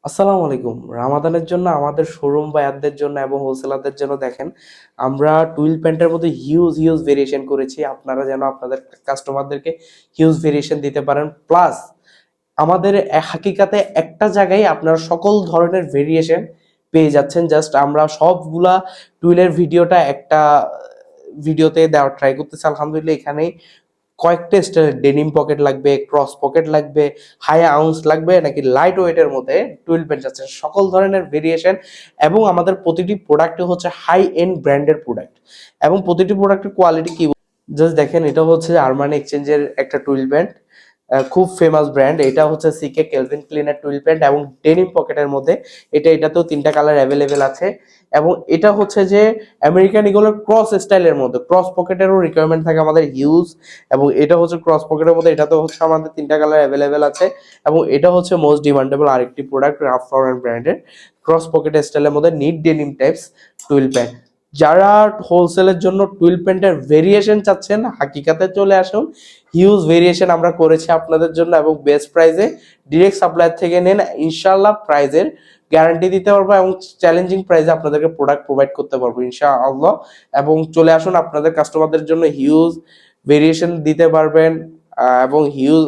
আসসালামু আলাইকুম। রামাদানের জন্য আমাদের শোরুম বায়ারদের জন্য এবং হোলসেলারদের জন্য দেখেন আমরা টুইল প্যান্টের মধ্যে হিউজ ভেরিয়েশন করেছি। আপনারা যেন আপনাদের কাস্টমারদেরকে হিউজ ভেরিয়েশন দিতে পারেন। প্লাস আমাদের হাকিকাতে একটা জায়গায় আপনারা সকল ধরনের ভেরিয়েশন পেয়ে যাচ্ছেন। জাস্ট আমরা সবগুলা টুইলের ভিডিওটা একটা ভিডিওতে দেওয়ার ট্রাই করতেছি। আলহামদুলিল্লাহ এখানেই কয়েকটা স্টাইলের ডেনিম পকেট লাগবে, ক্রস পকেট লাগবে, হাই আউন্স লাগবে নাকি লাইট ওয়েটের মধ্যে টুইল প্যান্ট আছে সকল ধরনের ভেরিয়েশন। এবং আমাদের প্রতিটি প্রোডাক্টে হচ্ছে হাই এন্ড ব্র্যান্ডের প্রোডাক্ট এবং প্রতিটি প্রোডাক্টের কোয়ালিটি কি জাস্ট দেখেন। এটা হচ্ছে আরমানি এক্সচেঞ্জের একটা টুইল প্যান্ট, খুব ফেমাস ব্র্যান্ড। এটা হচ্ছে সিকে কেলভিন ক্লিনের টুইল প্যান্ট এবং ডেনিম পকেটের মধ্যে। এটাতেও তিনটা কালার অ্যাভেলেবেল আছে। এবং এটা হচ্ছে যে আমেরিকান ইগলের ক্রস স্টাইলের মধ্যে ক্রস পকেটেরও রিকোয়ারমেন্ট থাকে আমাদের হিউজ। এবং এটা হচ্ছে ক্রস পকেটের মধ্যে, এটাতে হচ্ছে আমাদের তিনটা কালার অ্যাভেলেবেল আছে। এবং এটা হচ্ছে মোস্ট ডিমান্ডেবল আরেকটি প্রোডাক্ট রাফ লরেন ব্র্যান্ডের ক্রস পকেট স্টাইলের মধ্যে NEET denim types twill pant. যারা হোলসেলের জন্য টুইল প্যান্টের ভেরিয়েশন চাচ্ছেন হাকিকাতে চলে আসুন। হিউজ ভেরিয়েশন আমরা করেছি আপনাদের জন্য এবং বেস্ট প্রাইসে ডিরেক্ট সাপ্লায়ার থেকে নেন, ইনশাআল্লাহ প্রাইজের গ্যারান্টি দিতে পারবো এবং চ্যালেঞ্জিং প্রাইসে আপনাদেরকে প্রোডাক্ট প্রোভাইড করতে পারবো ইনশাআল্লাহ। এবং চলে আসুন, আপনাদের কাস্টমারদের জন্য হিউজ ভেরিয়েশন দিতে পারবেন এবং হিউজ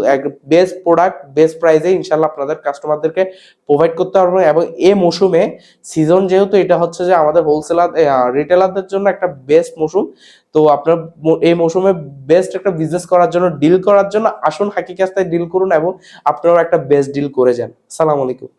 বেস্ট প্রোডাক্ট বেস্ট প্রাইসে ইনশাআল্লাহ আপনাদের কাস্টমারদেরকে প্রোভাইড করতে পারবো। এবং এই মৌসুমে সিজন যেহেতু এটা হচ্ছে যে আমাদের হোলসেলার রিটেলারদের জন্য একটা বেস্ট মৌসুম। তো আপনার এই মৌসুমে বেস্ট একটা বিজনেস করার জন্য ডিল করার জন্য আসুন হাকিকাতে ডিল করুন এবং আপনারাও একটা বেস্ট ডিল করে যান। আসসালামু আলাইকুম।